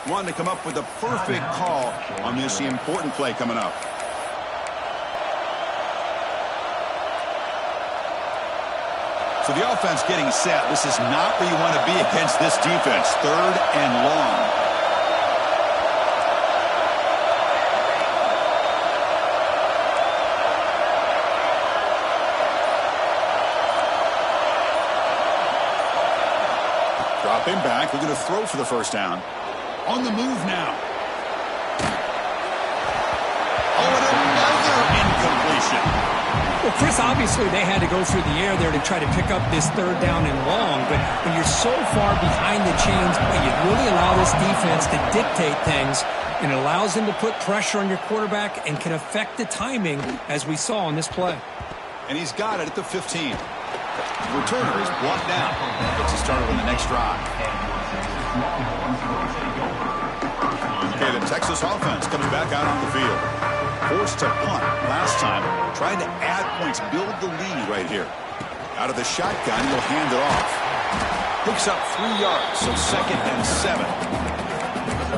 wanted to come up with the perfect call on this important play coming up. So the offense getting set. This is not where you want to be against this defense. 3rd and long. Dropping back. We're going to throw for the first down. On the move now. Oh, and another incompletion. Well, Chris, obviously they had to go through the air there to try to pick up this 3rd down and long, but when you're so far behind the chains, you really allow this defense to dictate things, and it allows them to put pressure on your quarterback and can affect the timing, as we saw on this play. And he's got it at the 15. The returner is blocked down. Gets us started on the next drive. Okay, the Texas offense coming back out on the field. Forced to punt last time, trying to add points, build the lead right here. Out of the shotgun, he'll hand it off. Picks up 3 yards, so 2nd and 7.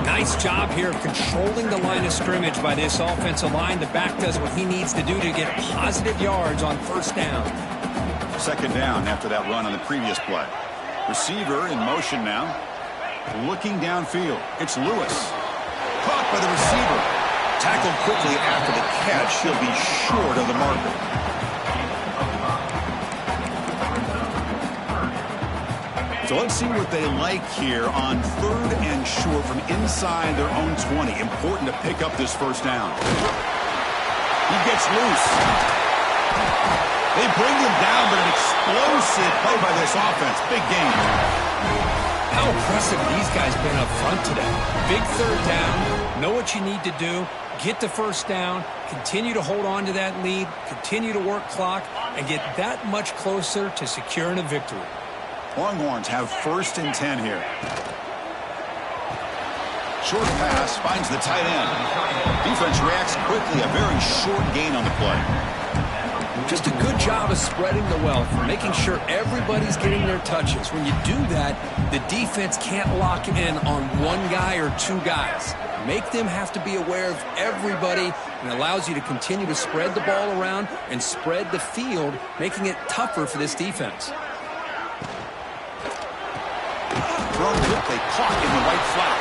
Nice job here of controlling the line of scrimmage by this offensive line. The back does what he needs to do to get positive yards on 1st down. 2nd down after that run on the previous play. Receiver in motion now. Looking downfield. It's Lewis. Caught by the receiver. Tackled quickly after the catch. He'll be short of the marker. So let's see what they like here on 3rd and short from inside their own 20. Important to pick up this 1st down. He gets loose. They bring him down, but an explosive play by this offense. Big game. How impressive these guys been up front today. Big 3rd down. Know what you need to do. Get the 1st down. Continue to hold on to that lead. Continue to work clock. And get that much closer to securing a victory. Longhorns have 1st and 10 here. Short pass finds the tight end. Defense reacts quickly. A very short gain on the play. Just a good job of spreading the wealth, making sure everybody's getting their touches. When you do that, the defense can't lock in on one guy or 2 guys. Make them have to be aware of everybody, and allows you to continue to spread the ball around and spread the field, making it tougher for this defense. Thrown quickly, caught in the right flat.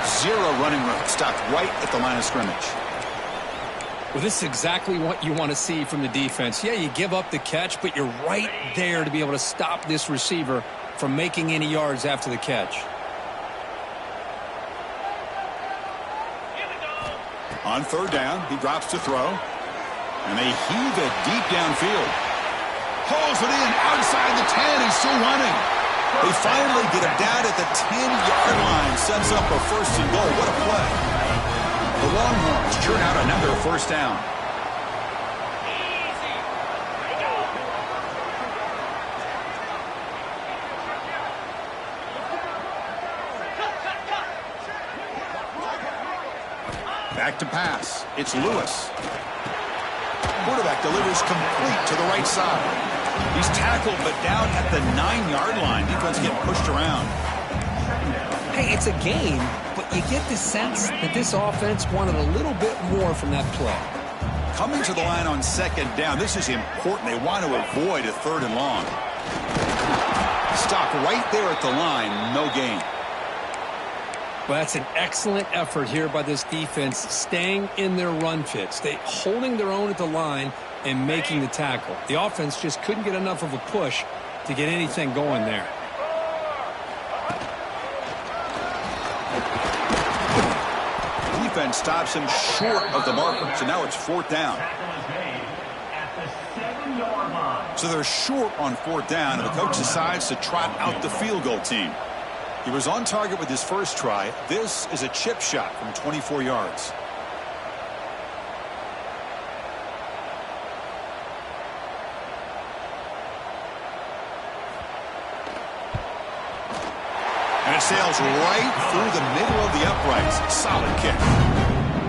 0 running room, stopped right at the line of scrimmage. Well, this is exactly what you want to see from the defense. Yeah, you give up the catch, but you're right there to be able to stop this receiver from making any yards after the catch. On 3rd down, he drops to throw. And they heave it deep downfield. Pulls it in outside the 10. He's still running. They finally get him down at the 10-yard line. Sets up a 1st and goal. What a play. The Longhorns churn out another 1st down. Back to pass. It's Lewis. Quarterback delivers complete to the right side. He's tackled, but down at the 9-yard line. Defense getting pushed around. Hey, it's a game, but you get the sense that this offense wanted a little bit more from that play. Coming to the line on 2nd down. This is important. They want to avoid a 3rd and long. Stopped right there at the line. No gain. Well, that's an excellent effort here by this defense, staying in their run fits. They holding their own at the line and making the tackle. The offense just couldn't get enough of a push to get anything going there. Defense stops him short of the marker, so now it's 4th down. So they're short on 4th down, and the coach decides to trot out the field goal team. He was on target with his first try. This is a chip shot from 24 yards. And it sails right through the middle of the uprights. Solid kick.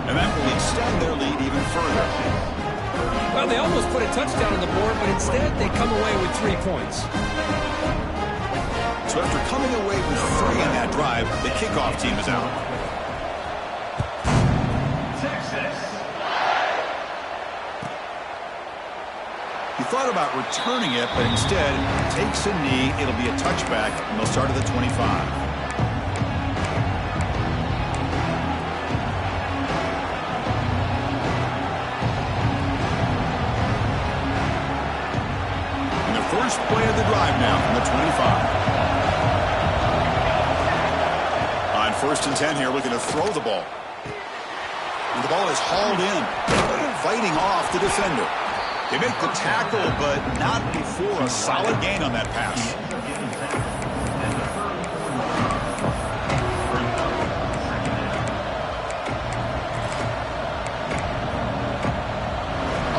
And that will extend their lead even further. Well, they almost put a touchdown on the board, but instead they come away with 3 points. So after coming away with 3 on that drive, the kickoff team is out. thought about returning it, but instead takes a knee. It'll be a touchback, and they'll start at the 25. First play of the drive now from the 25. On 1st and 10 here, looking to throw the ball. And the ball is hauled in, fighting off the defender. They make the tackle, but not before a solid gain on that pass.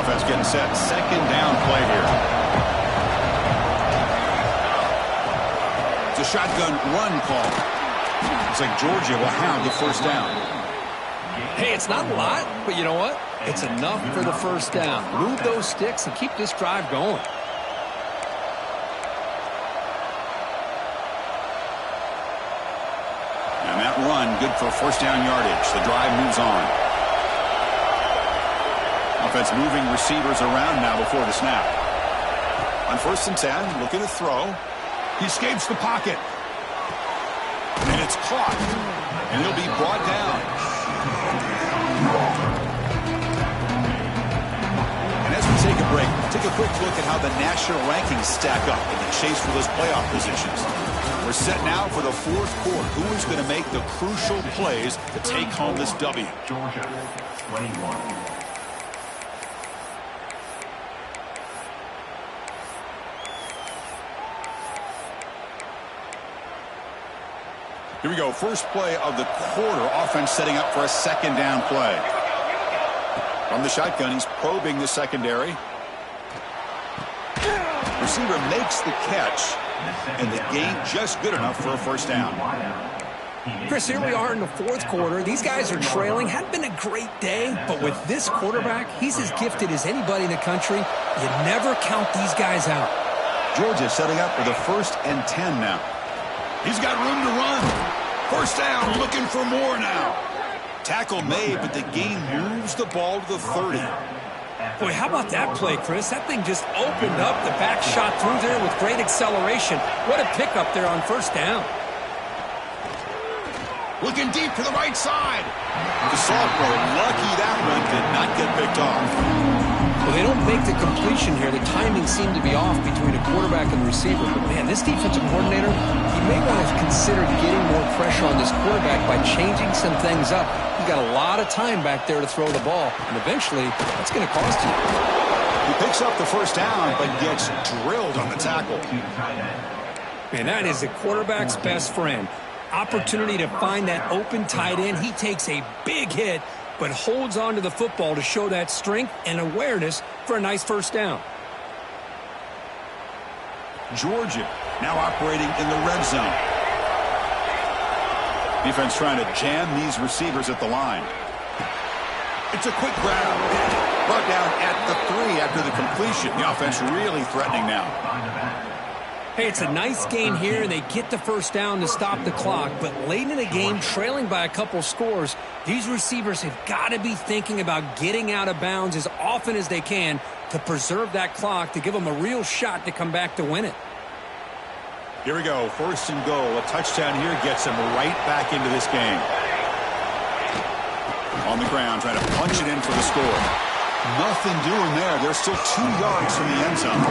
Offense getting set. 2nd down play here. The shotgun run call. Looks like Georgia will have the 1st down. Hey, it's not a lot, but you know what? It's enough for the 1st down. Move those sticks and keep this drive going. And that run, good for 1st down yardage. The drive moves on. Offense moving receivers around now before the snap. On 1st and 10, looking to throw. He escapes the pocket. And it's caught. And he'll be brought down. And as we take a break, take a quick look at how the national rankings stack up in the chase for those playoff positions. We're set now for the 4th quarter. Who is going to make the crucial plays to take home this W? Georgia, 21. Here we go. First play of the quarter. Offense setting up for a 2nd down play. From the shotgun, he's probing the secondary. Receiver makes the catch, and the gain just good enough for a 1st down. Chris, here we are in the 4th quarter. These guys are trailing. Hadn't been a great day, but with this quarterback, he's as gifted as anybody in the country. You never count these guys out. Georgia setting up for the 1st and 10 now. He's got room to run. 1st down, looking for more now. Tackle made, but the gain moves the ball to the 30. Boy, how about that play, Chris? That thing just opened up. The back shot through there with great acceleration. What a pickup there on 1st down. Looking deep to the right side. The sophomore, lucky that one did not get picked off. Well, they don't make the completion here. The timing seemed to be off between a quarterback and the receiver. But, man, this defensive coordinator, he may want to consider getting more pressure on this quarterback by changing some things up. He's got a lot of time back there to throw the ball, and eventually that's going to cost you. He picks up the 1st down, but gets drilled on the tackle. Man, that is the quarterback's best friend. Opportunity to find that open tight end. He takes a big hit, but holds on to the football to show that strength and awareness for a nice 1st down. Georgia now operating in the red zone. Defense trying to jam these receivers at the line. It's a quick grab. Brought down at the 3 after the completion. The offense really threatening now. Hey, it's a nice gain here, and they get the 1st down to stop the clock. But late in the game, trailing by a couple scores, these receivers have got to be thinking about getting out of bounds as often as they can to preserve that clock, to give them a real shot to come back to win it. Here we go. 1st and goal. A touchdown here gets them right back into this game. On the ground, trying to punch it in for the score. Nothing doing there. They're still 2 yards from the end zone.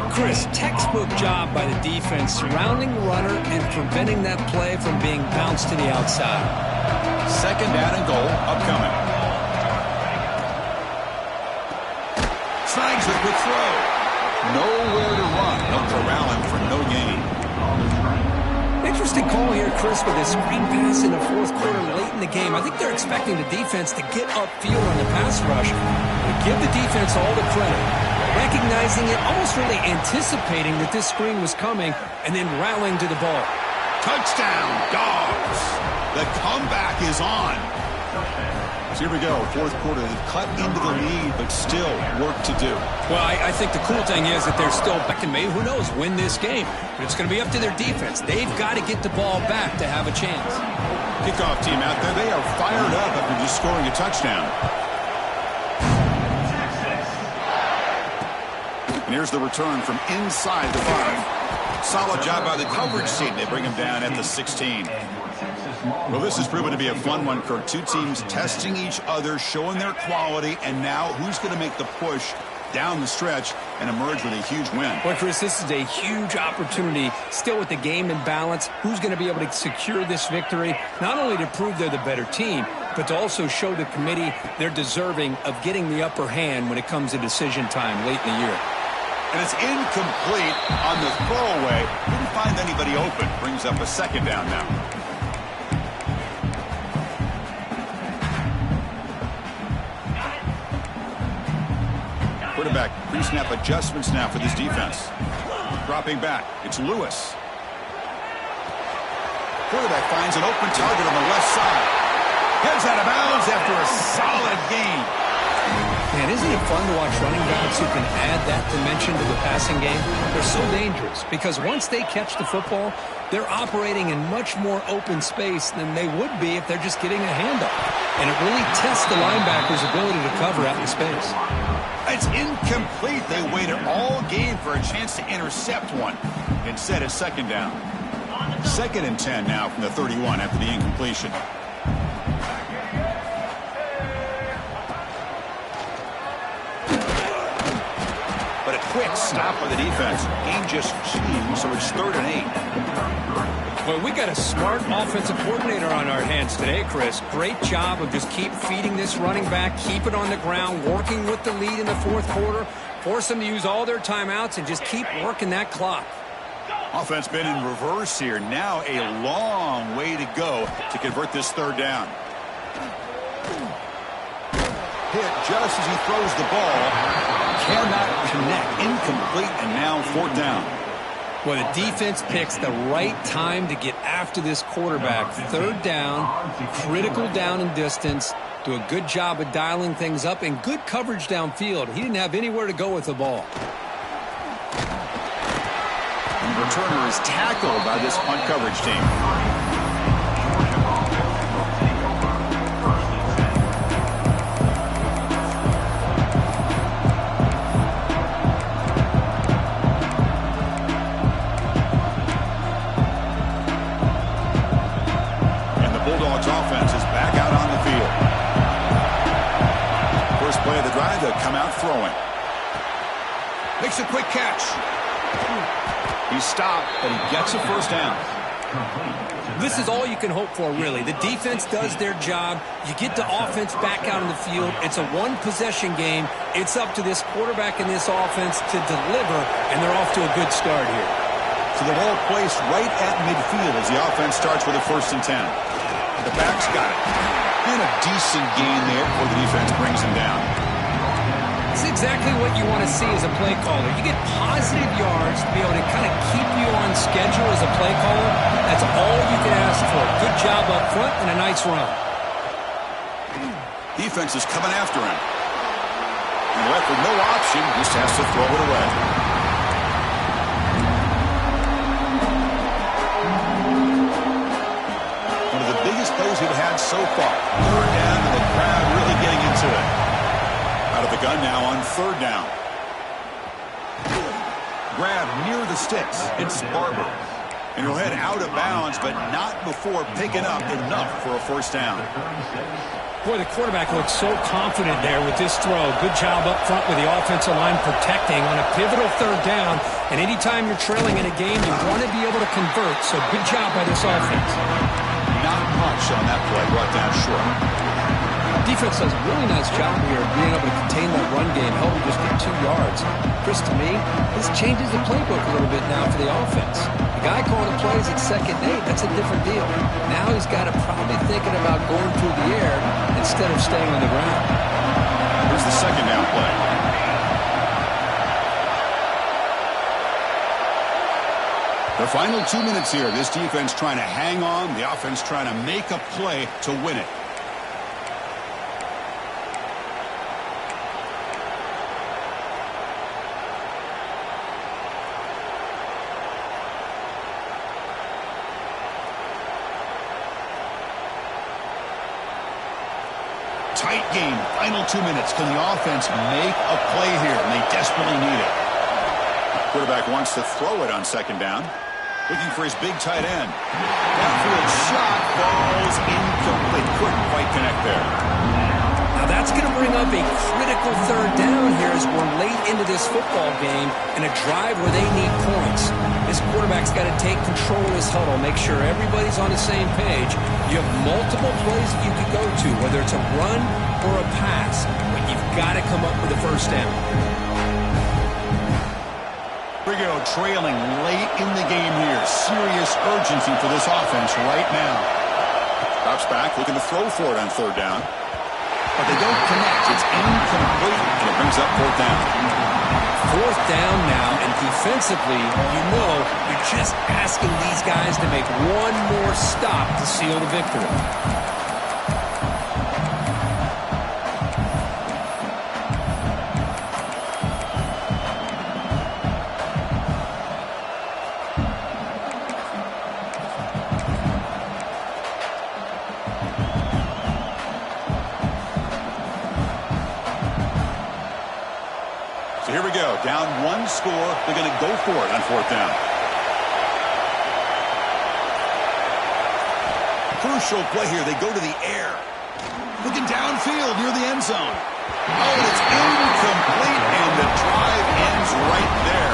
Chris, textbook job by the defense, surrounding the runner and preventing that play from being bounced to the outside. 2nd down and goal, upcoming. Snags a quick throw. Nowhere to run. They'll corral him for no gain. Interesting call here, Chris, with a screen pass in the 4th quarter late in the game. I think they're expecting the defense to get upfield on the pass rush. But give the defense all the credit. Recognizing it, almost really anticipating that this screen was coming, and then rallying to the ball. Touchdown, Dogs. The comeback is on. So here we go, 4th quarter. They've cut into the lead, but still work to do. Well, I think the cool thing is that they're still back and maybe, who knows, win this game. But it's going to be up to their defense. They've got to get the ball back to have a chance. Kickoff team out there. They are fired up after just scoring a touchdown. And here's the return from inside the 5. Solid job by the coverage team. They bring him down at the 16. Well, this has proven to be a fun one, Kurt. Two teams testing each other, showing their quality, and now who's going to make the push down the stretch and emerge with a huge win. Well, Chris, this is a huge opportunity, still with the game in balance. Who's going to be able to secure this victory, not only to prove they're the better team, but to also show the committee they're deserving of getting the upper hand when it comes to decision time late in the year. And it's incomplete on the throwaway. Didn't find anybody open. Brings up a second down now. Quarterback pre-snap adjustments now for this defense. Dropping back, it's Lewis. Quarterback finds an open target on the left side. Heads out of bounds after a solid gain. Man, isn't it fun to watch running backs who can add that dimension to the passing game? They're so dangerous because once they catch the football, they're operating in much more open space than they would be if they're just getting a handoff. And it really tests the linebacker's ability to cover out in space. It's incomplete. They waited all game for a chance to intercept one. Instead, it's second down. 2nd and 10 now from the 31 after the incompletion. But a quick stop by the defense. Game just changed, so it's 3rd and 8. Well, we got a smart offensive coordinator on our hands today, Chris. Great job of just keep feeding this running back, keep it on the ground, working with the lead in the 4th quarter, force them to use all their timeouts, and just keep working that clock. Offense been in reverse here. Now a long way to go to convert this 3rd down. Hit just as he throws the ball. Cannot connect. Incomplete, and now 4th down. Well, the defense picks the right time to get after this quarterback. 3rd down, critical down and distance. Do a good job of dialing things up and good coverage downfield. He didn't have anywhere to go with the ball. The returner is tackled by this punt coverage team. Offense is back out on the field. First play of the drive, they'll come out throwing. Makes a quick catch. He's stopped, but he gets a 1st down. This is all you can hope for, really. The defense does their job. You get the offense back out on the field. It's a one-possession game. It's up to this quarterback and this offense to deliver, and they're off to a good start here. So the ball placed right at midfield as the offense starts with a 1st and 10. The back's got it. And a decent gain there before the defense brings him down. It's exactly what you want to see as a play caller. You get positive yards to be able to kind of keep you on schedule as a play caller. That's all you can ask for. Good job up front and a nice run. Defense is coming after him. And left with no option, just has to throw it away. Plays we've had so far. 3rd down, and the crowd really getting into it. Out of the gun now on 3rd down. Grab near the sticks. It's Barber. And he'll head out of bounds, but not before picking up enough for a 1st down. Boy, the quarterback looks so confident there with this throw. Good job up front with the offensive line protecting on a pivotal 3rd down. And anytime you're trailing in a game, you want to be able to convert. So good job by this offense. Not much on that play, brought down short. Defense does a really nice job here of being able to contain that run game, help him just get 2 yards. Chris, to me, this changes the playbook a little bit now for the offense. The guy calling the plays at 2nd and 8, that's a different deal. Now he's got to probably thinking about going through the air instead of staying on the ground. Here's the 2nd down play. The final 2 minutes here. This defense trying to hang on. The offense trying to make a play to win it. Tight game. Final 2 minutes. Can the offense make a play here? And they desperately need it. Quarterback wants to throw it on second down. Looking for his big tight end. Downfield shot falls incomplete. Couldn't quite connect there. Now that's going to bring up a critical third down here as we're late into this football game in a drive where they need points. This quarterback's got to take control of this huddle, make sure everybody's on the same page. You have multiple plays that you could go to, whether it's a run or a pass, but you've got to come up with a first down. Brigo trailing late in the game here. Serious urgency for this offense right now. Drops back, looking to throw for it on third down. But they don't connect. It's incomplete, and it brings up fourth down. Fourth down now, and defensively, you're just asking these guys to make one more stop to seal the victory. So here we go. Down one score. They're going to go for it on fourth down. Crucial play here. They go to the air. Looking downfield near the end zone. Oh, and it's incomplete, and the drive ends right there.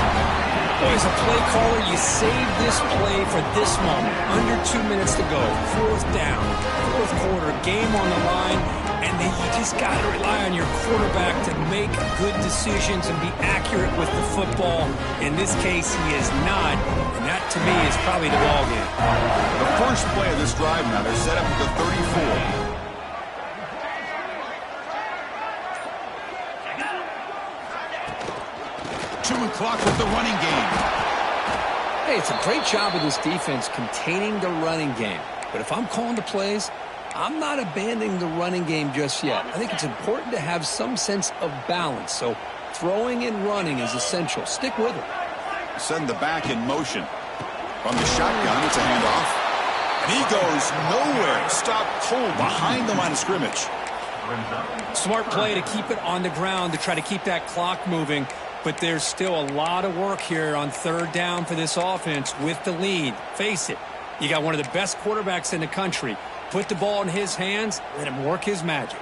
Boy, as a play caller, you save this play for this moment. Under 2 minutes to go. Fourth down. Fourth quarter. Game on the line. And then you just got to rely on your quarterback to make good decisions and be accurate with the football. In this case, he is not. And that, to me, is probably the ball game. The first play of this drive now, they're set up at the 34. Chewing clock with the running game. Hey, it's a great job of this defense containing the running game. But if I'm calling the plays, I'm not abandoning the running game just yet. I think it's important to have some sense of balance. So throwing and running is essential. Stick with it. Send the back in motion. From the shotgun, it's a handoff. And he goes nowhere. Stop cold behind the line of scrimmage. Smart play to keep it on the ground to try to keep that clock moving. But there's still a lot of work here on third down for this offense with the lead. Face it, you got one of the best quarterbacks in the country. Put the ball in his hands, let him work his magic.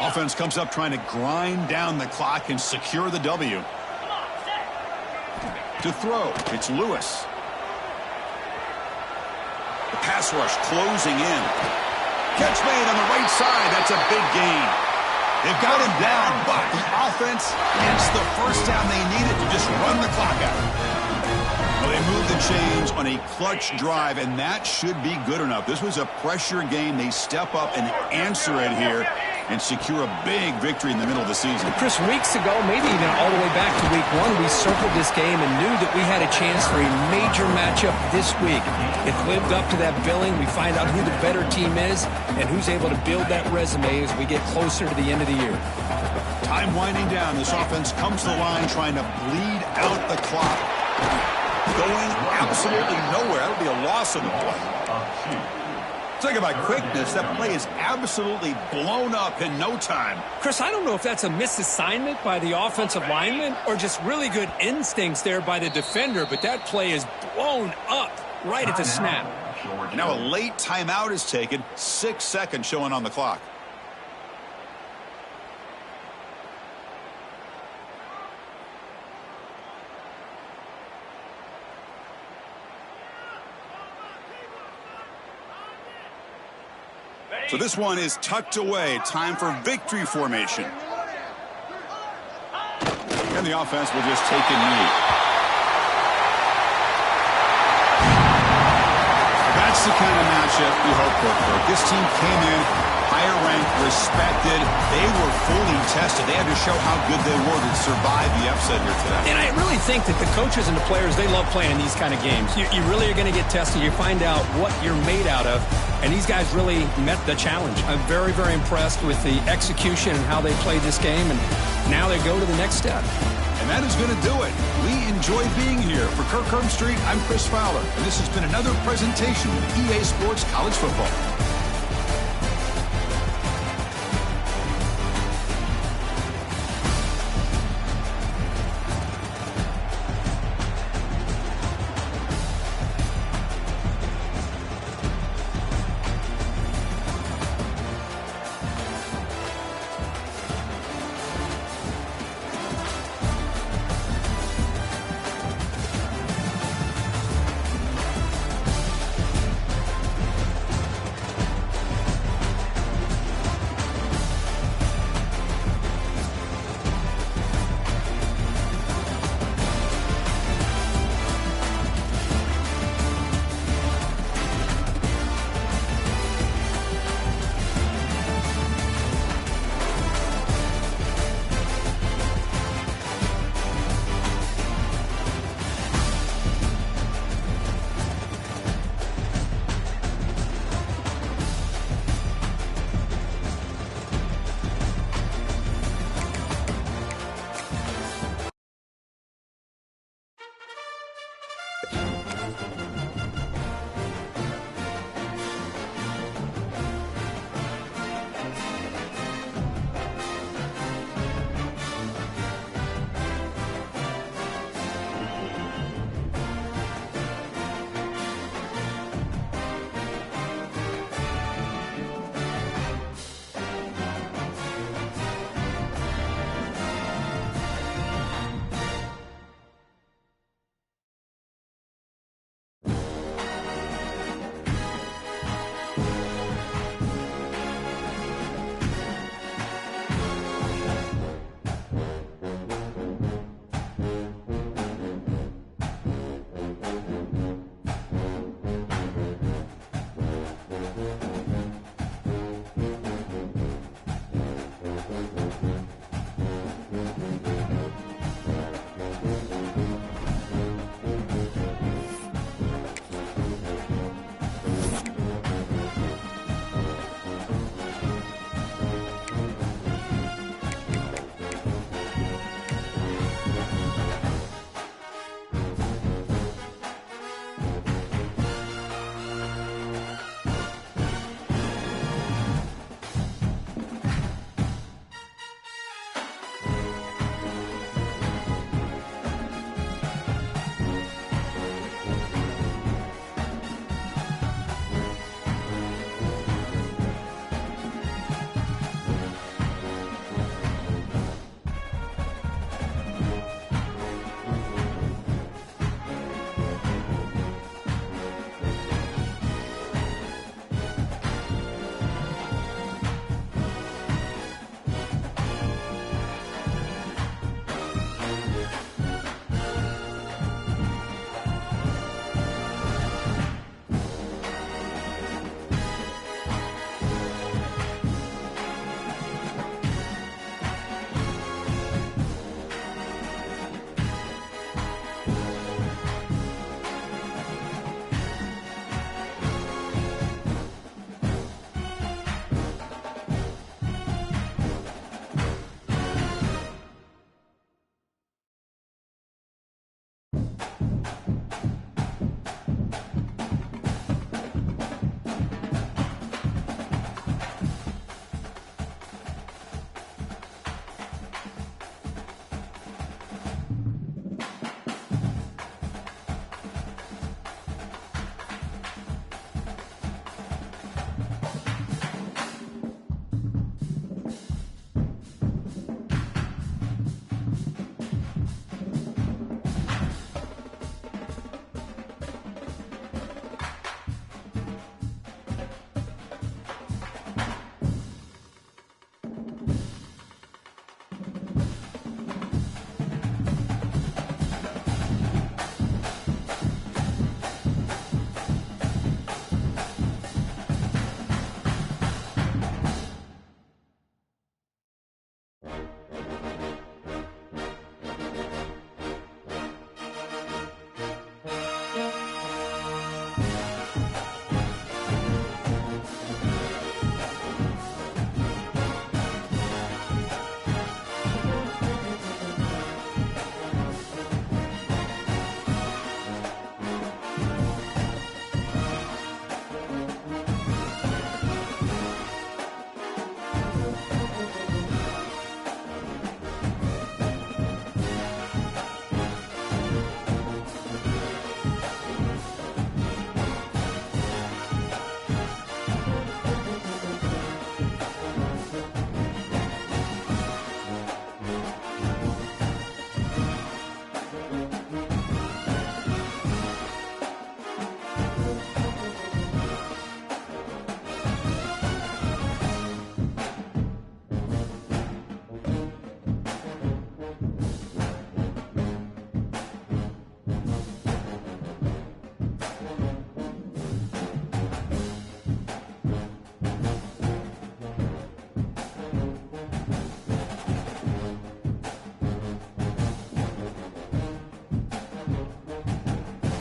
Offense comes up trying to grind down the clock and secure the W. To throw, it's Lewis. The pass rush closing in. Catch made on the right side. That's a big gain. They've got him down, but the offense gets the first down they needed to just run the clock out. Well, they moved the chains on a clutch drive, and that should be good enough. This was a pressure game. They step up and answer it here and secure a big victory in the middle of the season. Chris, weeks ago, maybe even all the way back to week one, we circled this game and knew that we had a chance for a major matchup this week. It lived up to that billing. We find out who the better team is and who's able to build that resume as we get closer to the end of the year. Time winding down. This offense comes to the line trying to bleed out the clock. Going absolutely nowhere. That'll be a loss of the play. Talk about quickness. That play is absolutely blown up in no time. Chris, I don't know if that's a misassignment by the offensive lineman or just really good instincts there by the defender, but that play is blown up right at the snap. Now a late timeout is taken. 6 seconds showing on the clock. So this one is tucked away. Time for victory formation. And the offense will just take a knee. That's the kind of matchup we hope for. This team came in higher ranked, respected. They were fully tested. They had to show how good they were to survive the upset here today. And I really think that the coaches and the players, they love playing in these kind of games. You really are going to get tested. You find out what you're made out of. And these guys really met the challenge. I'm very, very impressed with the execution and how they played this game. And now they go to the next step. And that is going to do it. We enjoy being here. For Kirk Herbstreit, I'm Chris Fowler. And this has been another presentation of EA Sports College Football.